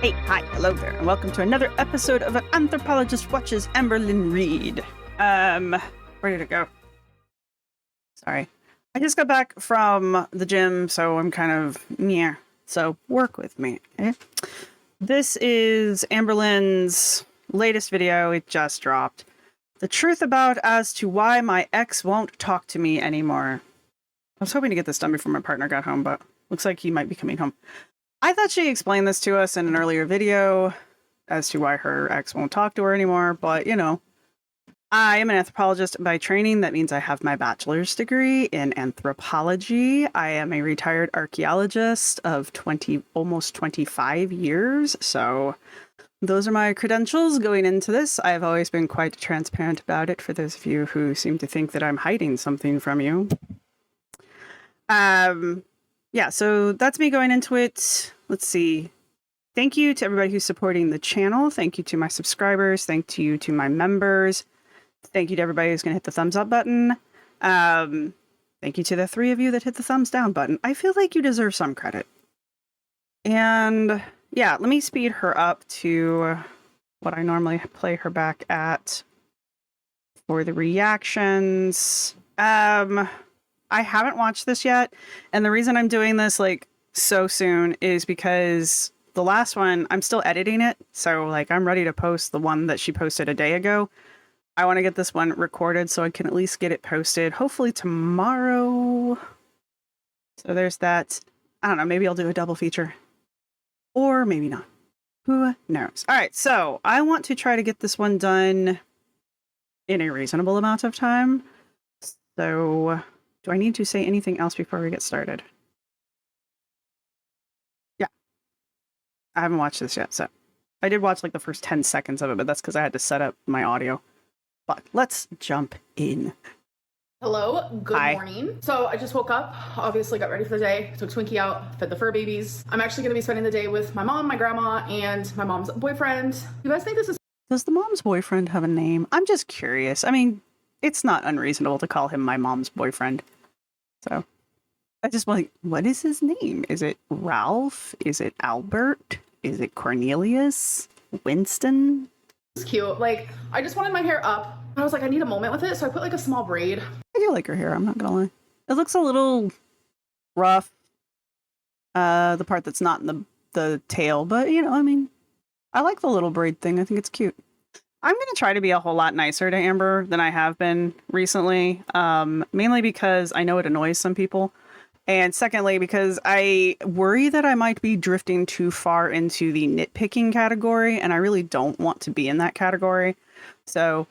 Hey, hi, hello there, and welcome to another episode of An Anthropologist Watches Amberlynn Reid. Ready to go. Sorry. I just got back from the gym, so I'm kind of, so work with me, okay? This is Amberlynn's latest video. It just dropped. The truth about as to why my ex won't talk to me anymore. I was hoping to get this done before my partner got home, but looks like he might be coming home. I thought she explained this to us in an earlier video as to why her ex won't talk to her anymore, but you know, I am an anthropologist by training. That means I have my bachelor's degree in anthropology. I am a retired archaeologist of almost 25 years, so those are my credentials going into this. I have always been quite transparent about it for those of you who seem to think that I'm hiding something from you. Yeah, so that's me going into it. Let's see. Thank you to everybody who's supporting the channel. Thank you to my subscribers. Thank you to my members. Thank you to everybody who's going to hit the thumbs up button. Thank you to the 3 of you that hit the thumbs down button. I feel like you deserve some credit. And yeah, let me speed her up to what I normally play her back at for the reactions. I haven't watched this yet, and the reason I'm doing this like so soon is because the last one, I'm still editing it, so like I'm ready to post the one that she posted a day ago. I want to get this one recorded so I can at least get it posted, hopefully tomorrow. So there's that. I don't know, maybe I'll do a double feature. Or maybe not. Who knows? All right, so I want to try to get this one done in a reasonable amount of time. So do I need to say anything else before we get started? Yeah. I haven't watched this yet, so I did watch like the first 10 seconds of it, but that's because I had to set up my audio. But let's jump in. Hello, good morning. So I just woke up, obviously got ready for the day, took Twinkie out, fed the fur babies. I'm actually going to be spending the day with my mom, my grandma, and my mom's boyfriend. You guys think this is... Does the mom's boyfriend have a name? I'm just curious. I mean, it's not unreasonable to call him my mom's boyfriend. So I just want, what is his name? Is it Ralph? Is it Albert? Is it Cornelius? Winston? It's cute. Like, I just wanted my hair up. I was like, I need a moment with it, so I put like a small braid. I do like her hair, I'm not gonna lie. It looks a little rough. The part that's not in the tail, but you know, I mean, I like the little braid thing. I think it's cute. I'm going to try to be a whole lot nicer to Amber than I have been recently, mainly because I know it annoys some people. And secondly, because I worry that I might be drifting too far into the nitpicking category, and I really don't want to be in that category. So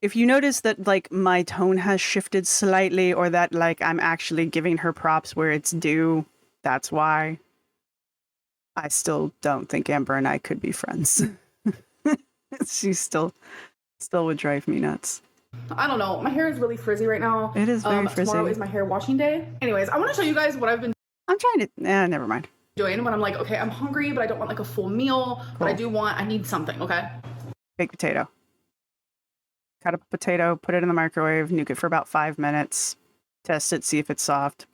if you notice that like my tone has shifted slightly, or that like I'm actually giving her props where it's due, that's why. I still don't think Amber and I could be friends. She still would drive me nuts. I don't know. My hair is really frizzy right now. It is very frizzy. Tomorrow is my hair washing day. Anyways, I want to show you guys what I've been I'm trying to... never mind. doing when I'm like, okay, I'm hungry, but I don't want like a full meal. Cool. But I need something, okay? Baked potato. Cut up a potato, put it in the microwave, nuke it for about 5 minutes. Test it, see if it's soft.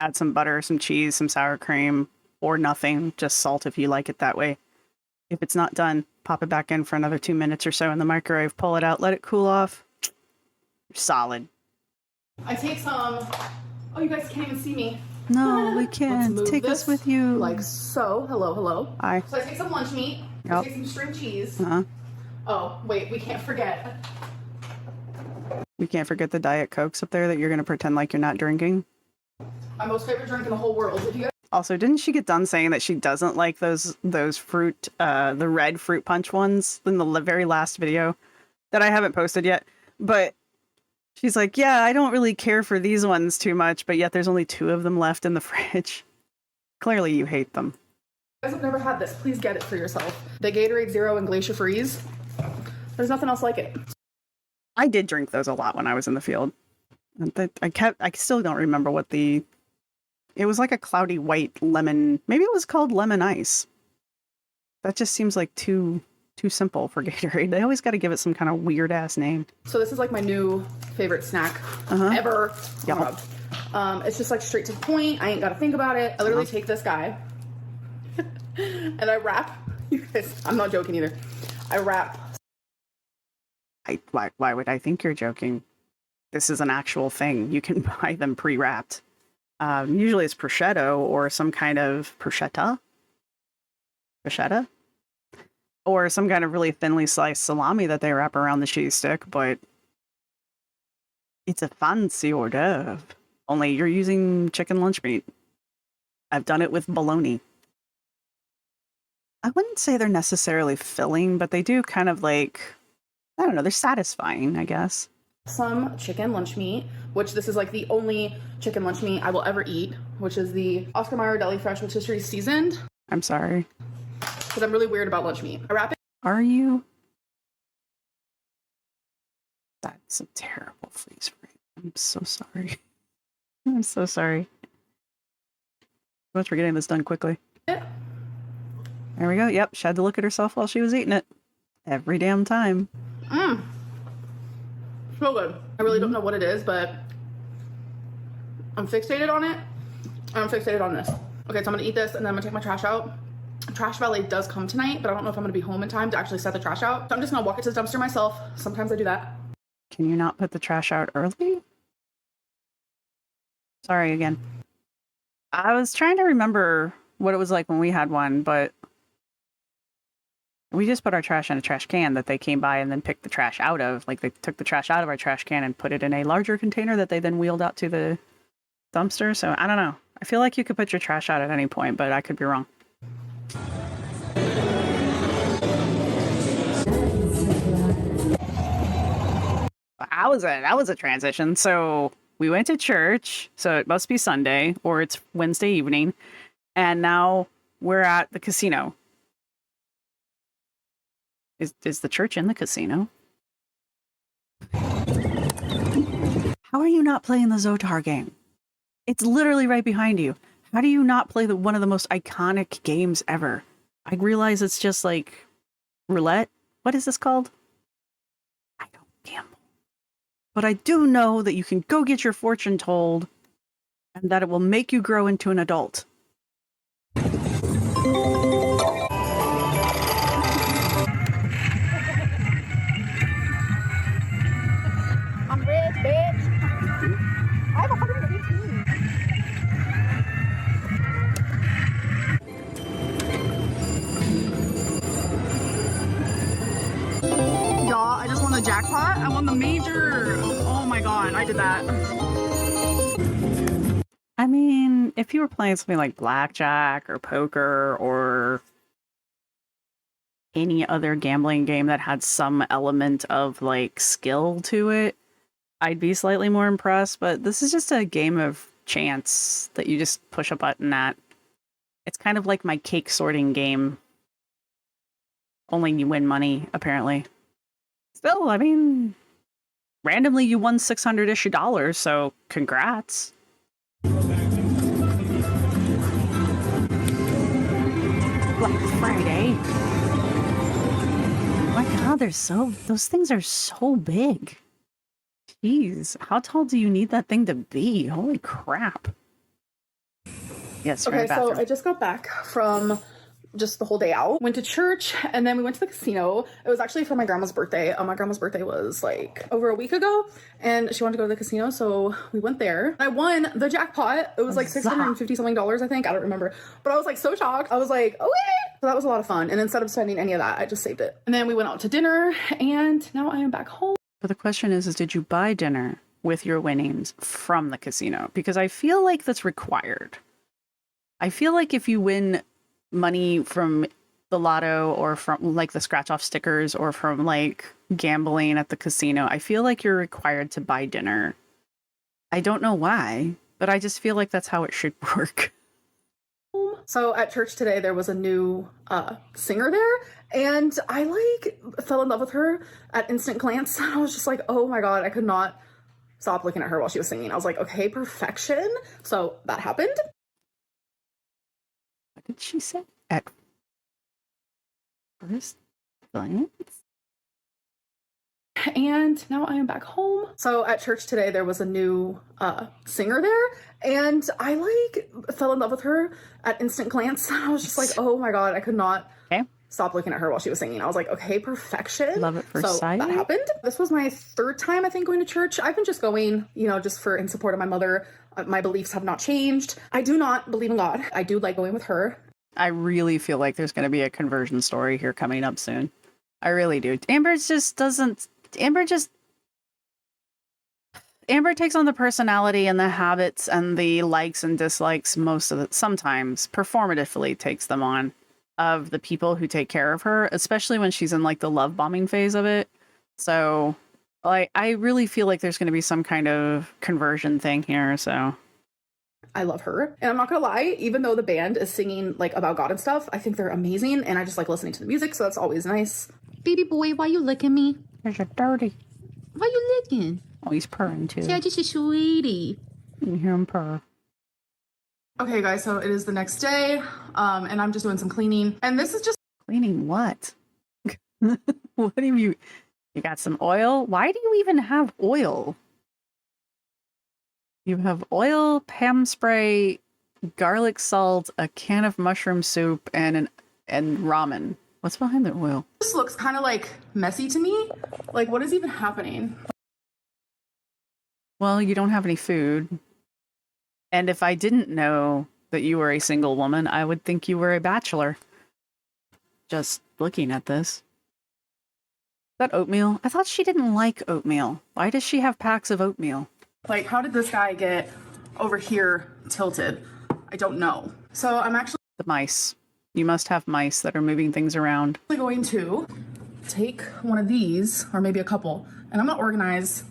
Add some butter, some cheese, some sour cream, or nothing. Just salt if you like it that way. If it's not done, pop it back in for another 2 minutes or so in the microwave. Pull it out, let it cool off. Solid. I take some... Oh, you guys can't even see me. No, we can't. Take us with you. Like so. Hello, hello. Hi. So I take some lunch meat. Yep. I take some string cheese. Uh-huh. Oh, wait, we can't forget. We can't forget the Diet Cokes up there that you're going to pretend like you're not drinking. My most favorite drink in the whole world. If you guys... Also, didn't she get done saying that she doesn't like those fruit, the red fruit punch ones in the very last video that I haven't posted yet? But she's like, yeah, I don't really care for these ones too much, but yet there's only 2 of them left in the fridge. Clearly you hate them. You guys have never had this. Please get it for yourself. The Gatorade Zero and Glacier Freeze. There's nothing else like it. I did drink those a lot when I was in the field. I still don't remember what it was like a cloudy white lemon. Maybe it was called lemon ice. That just seems like too simple for Gatorade. They always got to give it some kind of weird ass name. So this is like my new favorite snack ever. Yep. It's just like straight to the point. I ain't got to think about it. I literally take this guy and I wrap You guys, I'm not joking either. I wrap. Why would I think you're joking? This is an actual thing. You can buy them pre-wrapped. Usually it's prosciutto or some kind of prosciutto, or some kind of really thinly sliced salami that they wrap around the cheese stick, but it's a fancy hors d'oeuvre. Only you're using chicken lunch meat. I've done it with bologna. I wouldn't say they're necessarily filling, but they do kind of like, I don't know, they're satisfying, I guess. Some chicken lunch meat, which this is like the only chicken lunch meat I will ever eat, which is the Oscar Mayer Deli Fresh rotisserie seasoned. I'm sorry. Because I'm really weird about lunch meat. I wrap it. Are you? That's a terrible freeze frame. I'm so sorry. I'm so sorry. So much for getting this done quickly. Yeah. There we go. Yep, she had to look at herself while she was eating it. Every damn time. So good. I really don't know what it is, but I'm fixated on it. I'm fixated on this. Okay, so I'm gonna eat this and then I'm gonna take my trash out. Trash valet does come tonight, but I don't know if I'm gonna be home in time to actually set the trash out. So I'm just gonna walk it to the dumpster myself. Sometimes I do that. Can you not put the trash out early? Sorry again. I was trying to remember what it was like when we had one, but we just put our trash in a trash can that they came by and then picked the trash out of. Like, they took the trash out of our trash can and put it in a larger container that they then wheeled out to the dumpster. So, I don't know. I feel like you could put your trash out at any point, but I could be wrong. That was a transition. So, we went to church, so it must be Sunday, or it's Wednesday evening, and now we're at the casino. Is the church in the casino? How are you not playing the Zotar game? It's literally right behind you. How do you not play one of the most iconic games ever? I realize it's just like roulette. What is this called? I don't gamble. But I do know that you can go get your fortune told and that it will make you grow into an adult. I'm rich, bitch. I have 118. Y'all, I just won the jackpot. I won the major. Oh my god, I did that. I mean, if you were playing something like blackjack or poker or any other gambling game that had some element of like skill to it, I'd be slightly more impressed, but this is just a game of chance that you just push a button at. It's kind of like my cake sorting game. Only you win money, apparently. Still, I mean, randomly you won $600-ish, so congrats. Black Friday. Oh my god, those things are so big. Jeez, how tall do you need that thing to be? Holy crap. Yes, okay, so I just got back from just the whole day out. Went to church, and then we went to the casino. It was actually for my grandma's birthday. My grandma's birthday was like over a week ago, and she wanted to go to the casino, so we went there. I won the jackpot. It was like $650 something, I think. I don't remember. But I was like so shocked. I was like, okay. So that was a lot of fun. And instead of spending any of that, I just saved it. And then we went out to dinner, and now I am back home. But the question is did you buy dinner with your winnings from the casino? Because I feel like that's required. I feel like if you win money from the lotto or from like the scratch off stickers or from like gambling at the casino, I feel like you're required to buy dinner. I don't know why, but I just feel like that's how it should work. So at church today, there was a new singer there, and I like fell in love with her at instant glance. I was just like, oh my god, I could not stop looking at her while she was singing. I was like, okay, perfection. So that happened. What did she say? At first glance? And now I am back home. So at church today, there was a new singer there, and I like fell in love with her at instant glance. I was just like, oh my god, I could not stopped looking at her while she was singing. I was like, okay, perfection. Love it for so sight. that happened. This was my 3rd time, I think, going to church. I've been just going, you know, just in support of my mother. My beliefs have not changed. I do not believe in God. I do like going with her. I really feel like there's going to be a conversion story here coming up soon. I really do. Amber takes on the personality and the habits and the likes and dislikes sometimes performatively takes them on of the people who take care of her, especially when she's in like the love bombing phase of it. So like, I really feel like there's going to be some kind of conversion thing here. So I love her. And I'm not gonna lie, even though the band is singing like about God and stuff, I think they're amazing. And I just like listening to the music. So that's always nice. Baby boy, why you licking me? there's your dirty. Why you licking? Oh, he's purring too. Yeah, just a sweetie. You hear him purr. Okay, guys, so it is the next day, and I'm just doing some cleaning. And this is just Cleaning what? What do you got some oil? Why do you even have oil? You have oil, Pam spray, garlic salt, a can of mushroom soup, and ramen. What's behind the oil? this looks kind of like messy to me. Like, what is even happening? Well, you don't have any food. And if I didn't know that you were a single woman, I would think you were a bachelor. Just looking at this. Is that oatmeal? I thought she didn't like oatmeal. Why does she have packs of oatmeal? Like, how did this guy get over here tilted? I don't know. So I'm actually The mice. You must have mice that are moving things around. going to take one of these, or maybe a couple, and I'm gonna organize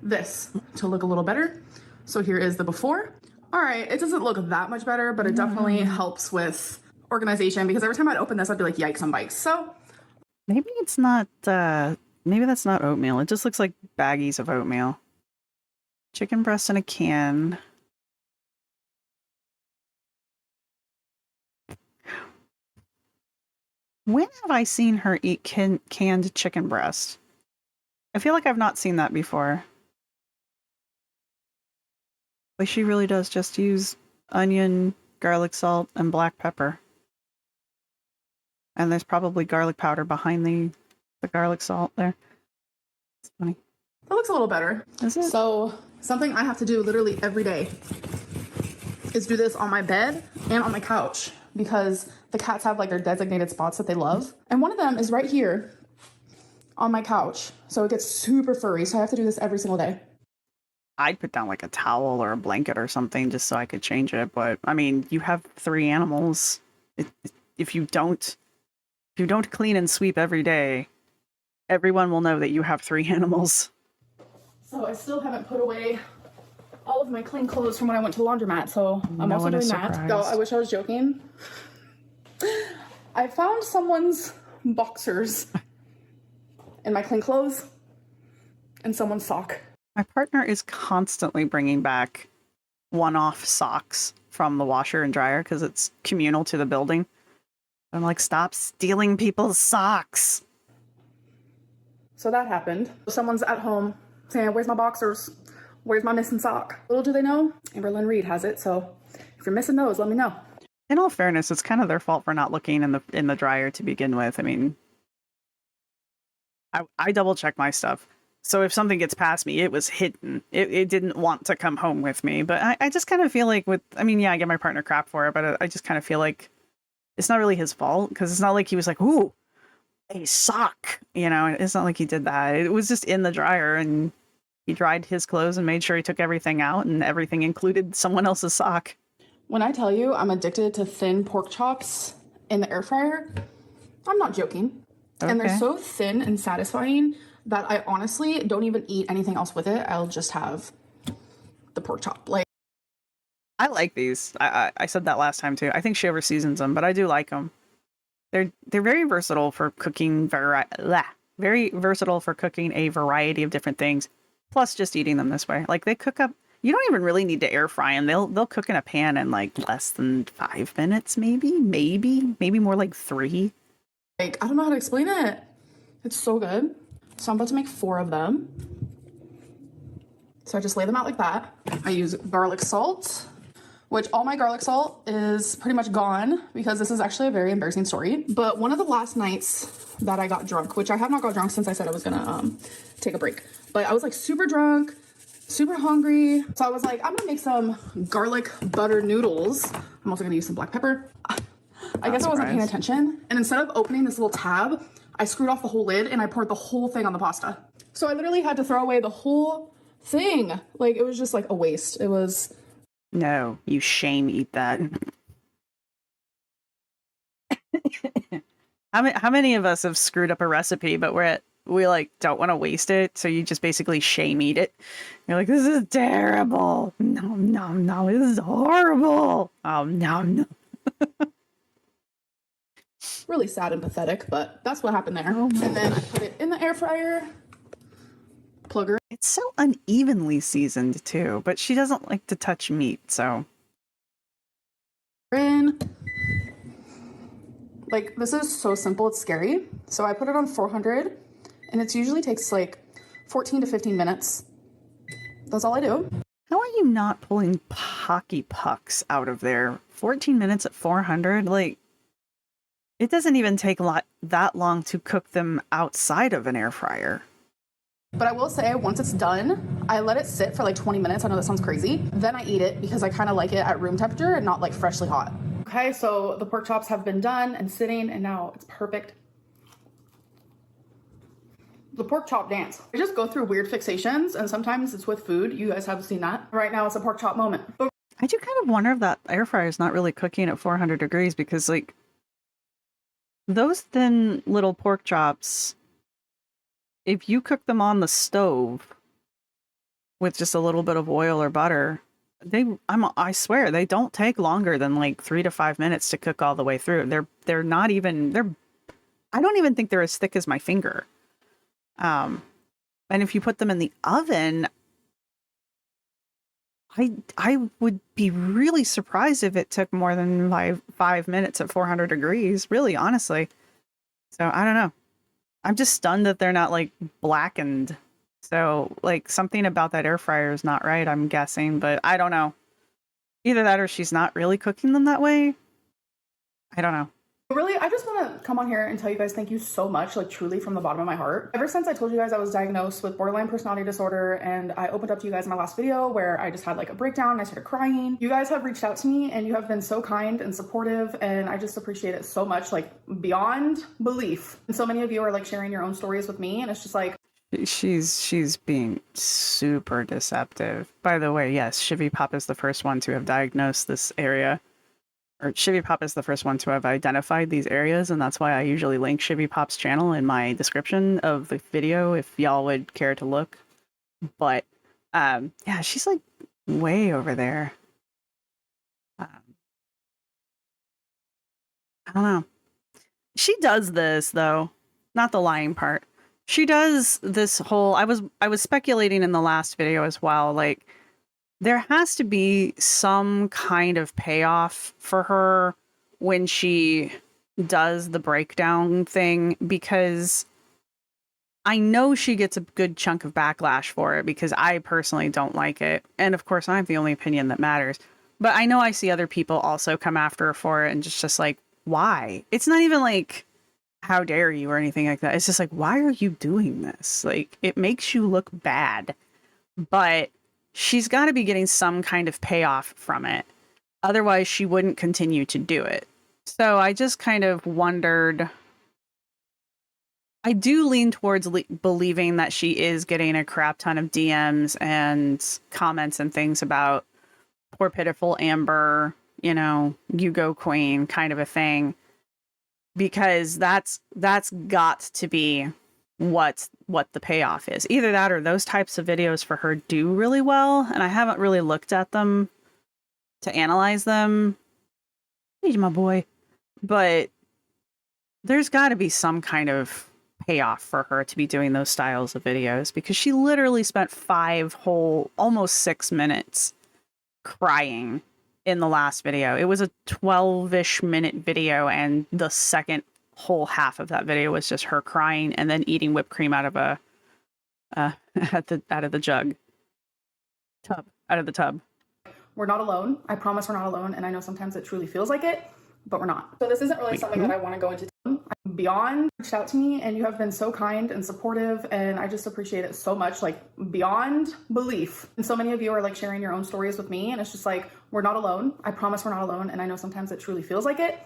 this to look a little better. So here is the before. All right, it doesn't look that much better, but it definitely helps with organization, because every time I'd open this, I'd be like, yikes on bikes. So Maybe it's not, maybe that's not oatmeal. It just looks like baggies of oatmeal. Chicken breast in a can. When have I seen her eat canned chicken breast? I feel like I've not seen that before. Like, she really does just use onion, garlic salt, and black pepper. And there's probably garlic powder behind the garlic salt there. It's funny. that looks a little better. Is it? So something I have to do literally every day is do this on my bed and on my couch, because the cats have like their designated spots that they love. And one of them is right here on my couch. So it gets super furry. So I have to do this every single day. I'd put down like a towel or a blanket or something just so I could change it. But I mean, you have 3 animals. If you don't clean and sweep every day, everyone will know that you have 3 animals. So I still haven't put away all of my clean clothes from when I went to the laundromat. So I'm No also one doing is that. surprised. Though I wish I was joking. I found someone's boxers in my clean clothes and someone's sock. My partner is constantly bringing back one-off socks from the washer and dryer because it's communal to the building. I'm like, stop stealing people's socks. So that happened. Someone's at home saying, where's my boxers? Where's my missing sock? Little do they know, Amberlynn Reid has it. So if you're missing those, let me know. In all fairness, it's kind of their fault for not looking in the dryer to begin with. I mean, I double check my stuff. So if something gets past me, it was hidden. It didn't want to come home with me. But I just kind of feel like I get my partner crap for it, but I just kind of feel like it's not really his fault, because it's not like he was like, ooh, a sock. You know, it's not like he did that. It was just in the dryer, and he dried his clothes and made sure he took everything out, and everything included someone else's sock. When I tell you I'm addicted to thin pork chops in the air fryer, I'm not joking. Okay. And they're so thin and satisfying that I honestly don't even eat anything else with it. I'll just have the pork chop. Like, I like these. I said that last time too. I think she over seasons them, but I do like them. They're very versatile for cooking. Very versatile for cooking a variety of different things. Plus, just eating them this way, like they cook up. You don't even really need to air fry them. They'll cook in a pan in like less than 5 minutes, maybe more like 3. I don't know how to explain it. It's so good. So I'm about to make 4 of them. So I just lay them out like that. I use garlic salt, which all my garlic salt is pretty much gone because this is actually a very embarrassing story. But one of the last nights that I got drunk, which I have not got drunk since I said I was gonna take a break, but I was like super drunk, super hungry. So I was like, I'm gonna make some garlic butter noodles. I'm also gonna use some black pepper. I guess I wasn't paying attention. And instead of opening this little tab, I screwed off the whole lid and I poured the whole thing on the pasta. So I literally had to throw away the whole thing. Like, it was just like a waste. It was... No, you shame eat that. How many of us have screwed up a recipe, but we like don't want to waste it, so you just basically shame eat it. You're like, this is terrible. No, this is horrible. Oh no. Really sad and pathetic, but that's what happened there. And then I put it in the air fryer. Plugger. It's so unevenly seasoned too, but she doesn't like to touch meat, so. In. Like, this is so simple, it's scary. So I put it on 400, and it usually takes like 14 to 15 minutes. That's all I do. How are you not pulling Pocky Pucks out of there? 14 minutes at 400? Like, it doesn't even take that long to cook them outside of an air fryer. But I will say, once it's done, I let it sit for like 20 minutes. I know that sounds crazy. Then I eat it because I kind of like it at room temperature and not like freshly hot. Okay, so the pork chops have been done and sitting, and now it's perfect. The pork chop dance. I just go through weird fixations, and sometimes it's with food. You guys have seen that. Right now it's a pork chop moment. But I do kind of wonder if that air fryer is not really cooking at 400 degrees because, like, those thin little pork chops, if you cook them on the stove with just a little bit of oil or butter, I swear they don't take longer than like 3 to 5 minutes to cook all the way through. They're not even, I don't even think they're as thick as my finger. And if you put them in the oven, I would be really surprised if it took more than five minutes at 400 degrees, really, honestly. So I don't know. I'm just stunned that they're not like blackened. So like something about that air fryer is not right, I'm guessing, but I don't know. Either that or she's not really cooking them that way. I don't know. really, I just want to come on here and tell you guys thank you so much, like truly from the bottom of my heart. Ever since I told you guys I was diagnosed with borderline personality disorder and I opened up to you guys in my last video where I just had like a breakdown and I started crying, you guys have reached out to me and you have been so kind and supportive, and I just appreciate it so much, like beyond belief. And so many of you are like sharing your own stories with me, and it's just like, she's being super deceptive. By the way, yes, Shypop is the first one to have diagnosed this area. Or Shypop is the first one to have identified these areas, and that's why I usually link Shypop's channel in my description of the video if y'all would care to look. But yeah, she's like way over there. I don't know. She does this though, not the lying part. She does this whole, I was speculating in the last video as well, like there has to be some kind of payoff for her when she does the breakdown thing, because I know she gets a good chunk of backlash for it because I personally don't like it. And of course, I'm the only opinion that matters. But I know I see other people also come after her for it and just like, why? It's not even like, how dare you or anything like that. It's just like, why are you doing this? Like, it makes you look bad. But she's got to be getting some kind of payoff from it. Otherwise, she wouldn't continue to do it. So I just kind of wondered. I do lean towards believing that she is getting a crap ton of DMs and comments and things about poor pitiful Amber, you know, you go queen kind of a thing. Because that's got to be what the payoff is. Either that or those types of videos for her do really well, and I haven't really looked at them to analyze them. He's my boy. But there's got to be some kind of payoff for her to be doing those styles of videos, because she literally spent 5 whole, almost 6 minutes crying in the last video. It was a 12-ish minute video, and the second whole half of that video was just her crying and then eating whipped cream out of a out of the tub. we're not alone. I promise we're not alone. And I know sometimes it truly feels like it, but we're not. So this isn't really something that I want to go into. Beyond reached out to me, and you have been so kind and supportive, and I just appreciate it so much, like beyond belief. And so many of you are like sharing your own stories with me, and it's just like, we're not alone. I promise we're not alone. And I know sometimes it truly feels like it.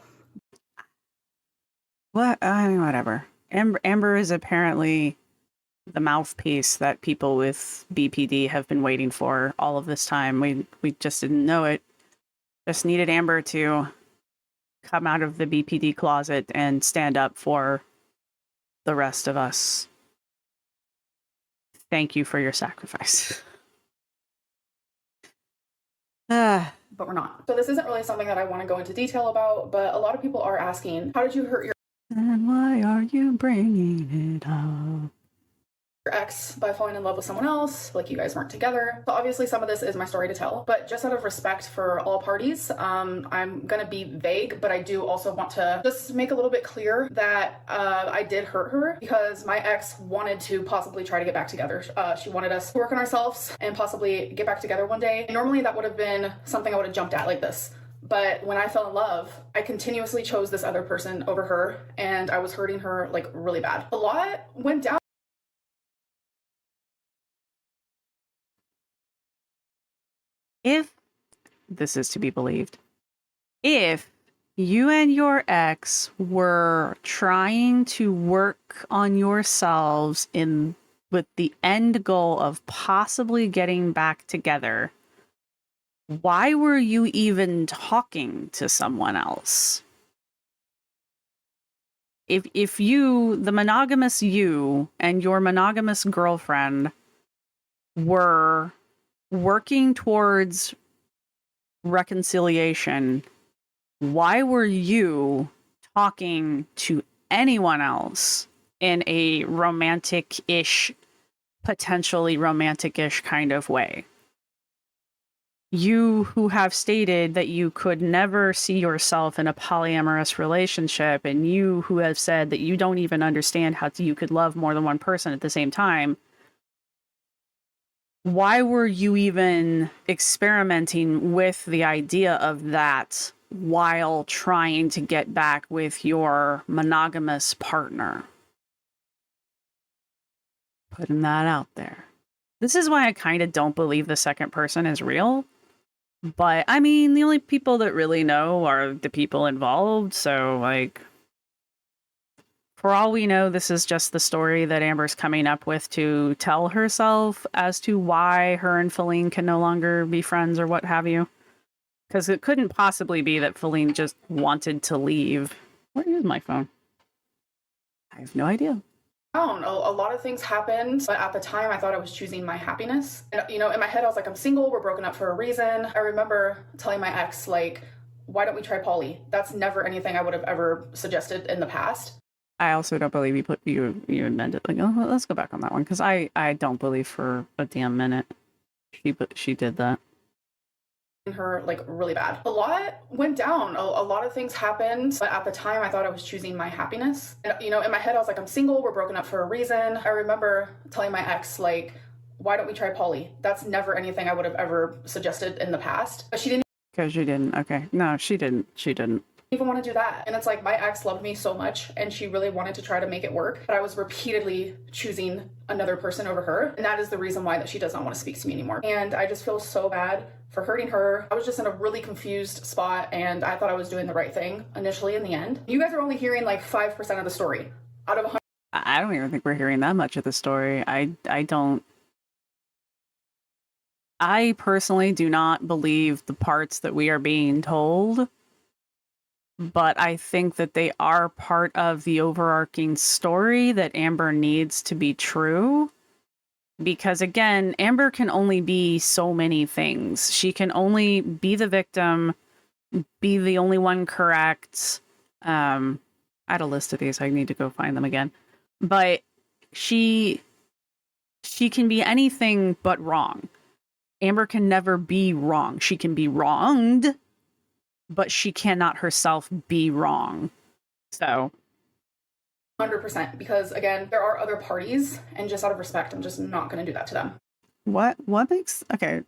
What? I mean, whatever. Amber is apparently the mouthpiece that people with BPD have been waiting for all of this time. We just didn't know it. Just needed Amber to come out of the BPD closet and stand up for the rest of us. Thank you for your sacrifice. But we're not. So this isn't really something that I want to go into detail about, but a lot of people are asking, how did you hurt your And why are you bringing it up? ex by falling in love with someone else, like you guys weren't together? So obviously some of this is my story to tell, but just out of respect for all parties, I'm gonna be vague, but I do also want to just make a little bit clear that I did hurt her because my ex wanted to possibly try to get back together. She wanted us to work on ourselves and possibly get back together one day. And normally that would have been something I would have jumped at like this. But when I fell in love, I continuously chose this other person over her, and I was hurting her like really bad. A lot went down. If this is to be believed, if you and your ex were trying to work on yourselves with the end goal of possibly getting back together, why were you even talking to someone else? If you, the monogamous you and your monogamous girlfriend were working towards reconciliation, why were you talking to anyone else in a romantic-ish, potentially romantic-ish kind of way? You who have stated that you could never see yourself in a polyamorous relationship, and you who have said that you don't even understand how you could love more than one person at the same time, why were you even experimenting with the idea of that while trying to get back with your monogamous partner? Putting that out there. This is why I kind of don't believe the second person is real. But, I mean, the only people that really know are the people involved, so, like, for all we know, this is just the story that Amber's coming up with to tell herself as to why her and Feline can no longer be friends or what have you. Because it couldn't possibly be that Feline just wanted to leave. Where is my phone? I have no idea. I don't know, a lot of things happened, but at the time I thought I was choosing my happiness. And, you know, in my head I was like, I'm single, we're broken up for a reason. I remember telling my ex, like, why don't we try poly? That's never anything I would have ever suggested in the past. I also don't believe you amended, like, oh, well, let's go back on that one, because I don't believe for a damn minute she did that. Her like really bad. A lot went down. A lot of things happened, but at the time I thought I was choosing my happiness. And, you know, in my head I was like, I'm single, we're broken up for a reason. I remember telling my ex, like, why don't we try poly? That's never anything I would have ever suggested in the past. But she didn't. Because you didn't. Okay. No, she didn't. She didn't even want to do that. And it's like, my ex loved me so much and she really wanted to try to make it work, but I was repeatedly choosing another person over her, and that is the reason why that she does not want to speak to me anymore. And I just feel so bad for hurting her. I was just in a really confused spot, and I thought I was doing the right thing initially. In the end, you guys are only hearing like 5% of the story out of 100. I don't even think we're hearing that much of the story. I personally do not believe the parts that we are being told, but I think that they are part of the overarching story that Amber needs to be true. Because again, Amber can only be so many things. She can only be the victim, be the only one correct. I had a list of these. I need to go find them again. But she can be anything but wrong. Amber can never be wrong. She can be wronged, but she cannot herself be wrong. So 100%, because again, there are other parties, and just out of respect, I'm just not going to do that to them. What makes, okay.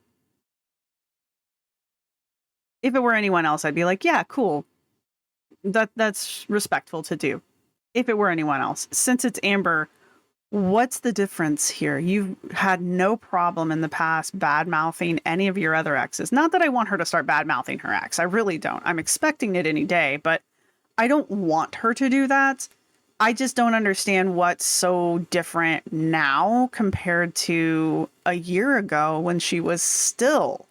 If it were anyone else, I'd be like, yeah, cool. That's respectful to do. If it were anyone else. Since it's Amber, what's the difference here? You've had no problem in the past bad-mouthing any of your other exes. Not that I want her to start bad-mouthing her ex. I really don't. I'm expecting it any day, but I don't want her to do that. I just don't understand what's so different now compared to a year ago when she was still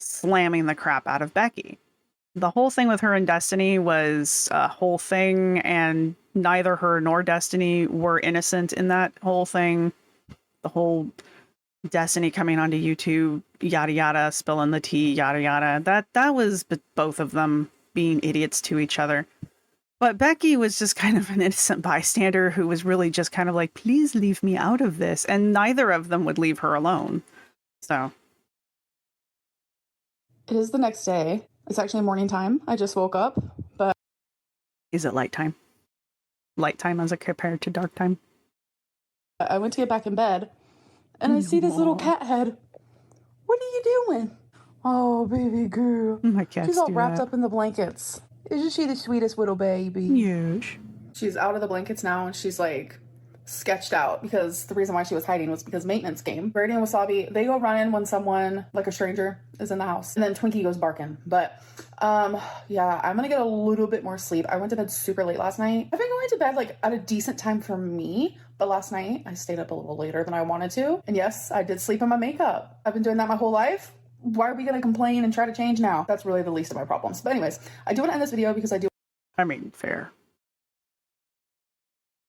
slamming the crap out of Becky. The whole thing with her and Destiny was a whole thing, and neither her nor Destiny were innocent in that whole thing. The whole Destiny coming onto YouTube, yada yada, spilling the tea, yada yada. That was both of them being idiots to each other. But Becky was just kind of an innocent bystander who was really just kind of like, please leave me out of this. And neither of them would leave her alone. So. It is the next day. It's actually morning time. I just woke up, but... Is it light time? Light time as compared to dark time? I went to get back in bed, and I see this little cat head. What are you doing? Oh, baby girl. My cat's She's all wrapped up in the blankets. Isn't she the sweetest little baby? Yes. She's out of the blankets now, and she's like sketched out because the reason why she was hiding was because maintenance came. Birdie and Wasabi, they go running when someone, like a stranger, is in the house. And then Twinkie goes barking. But, yeah, I'm gonna get a little bit more sleep. I went to bed super late last night. I've been going to bed, like, at a decent time for me. But last night, I stayed up a little later than I wanted to. And yes, I did sleep in my makeup. I've been doing that my whole life. Why are we gonna complain and try to change now? That's really the least of my problems. But anyways, I do want to end this video because I mean, fair.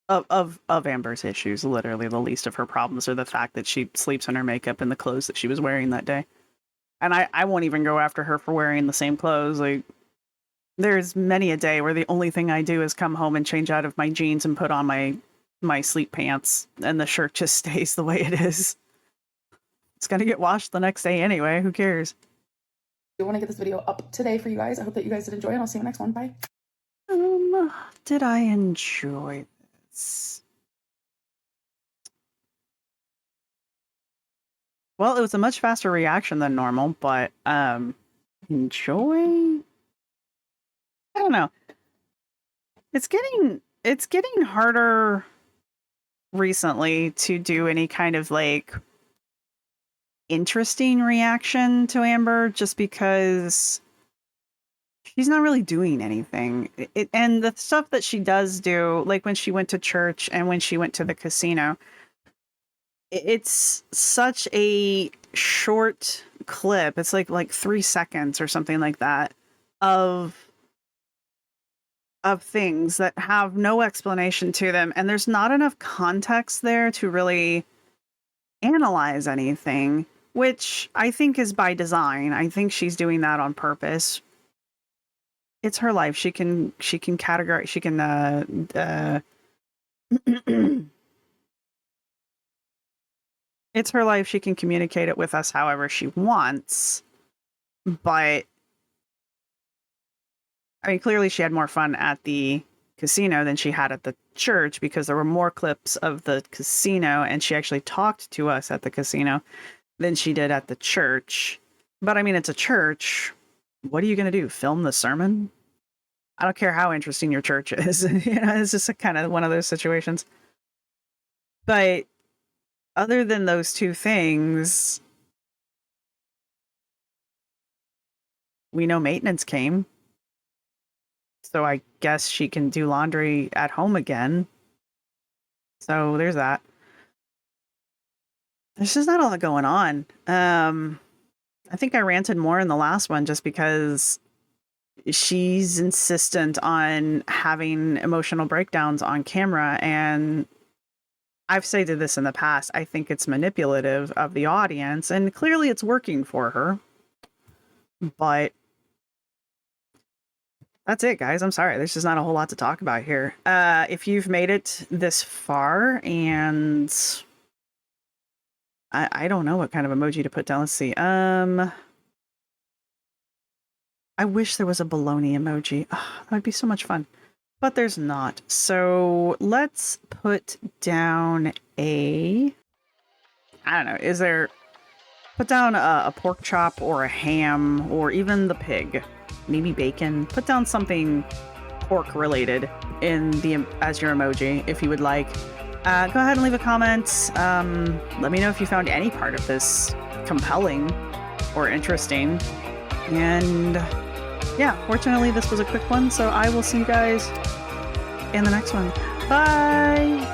Of Amber's issues, literally the least of her problems are the fact that she sleeps in her makeup and the clothes that she was wearing that day. And I won't even go after her for wearing the same clothes. Like, there's many a day where the only thing I do is come home and change out of my jeans and put on my sleep pants, and the shirt just stays the way it is. It's gonna get washed the next day anyway. Who cares? I want to get this video up today for you guys. I hope that you guys did enjoy, and I'll see you in the next one. Bye. Did I enjoy this? Well, it was a much faster reaction than normal, but enjoy? I don't know. It's getting harder recently to do any kind of like interesting reaction to Amber, just because she's not really doing anything. And the stuff that she does do, like when she went to church and when she went to the casino, it's such a short clip. It's like 3 seconds or something like that of things that have no explanation to them. And there's not enough context there to really analyze anything, which I think is by design. I think she's doing that on purpose. It's her life. She can categorize. She can it's her life. She can communicate it with us however she wants. But I mean, clearly she had more fun at the casino than she had at the church, because there were more clips of the casino, and she actually talked to us at the casino than she did at the church. But I mean, it's a church. What are you going to do? Film the sermon? I don't care how interesting your church is. It's just kind of one of those situations. But other than those two things, we know maintenance came. So I guess she can do laundry at home again. So there's that. There's just not a lot going on. I think I ranted more in the last one just because she's insistent on having emotional breakdowns on camera. And I've stated this in the past. I think it's manipulative of the audience, and clearly it's working for her. But that's it, guys. I'm sorry. There's just not a whole lot to talk about here. If you've made it this far, and I don't know what kind of emoji to put down. Let's see. I wish there was a baloney emoji. Oh, that would be so much fun. But there's not. So let's put down a... I don't know. Is there... Put down a pork chop or a ham or even the pig. Maybe bacon. Put down something pork related as your emoji if you would like. Go ahead and leave a comment. Let me know if you found any part of this compelling or interesting. And yeah, fortunately this was a quick one, so I will see you guys in the next one. Bye!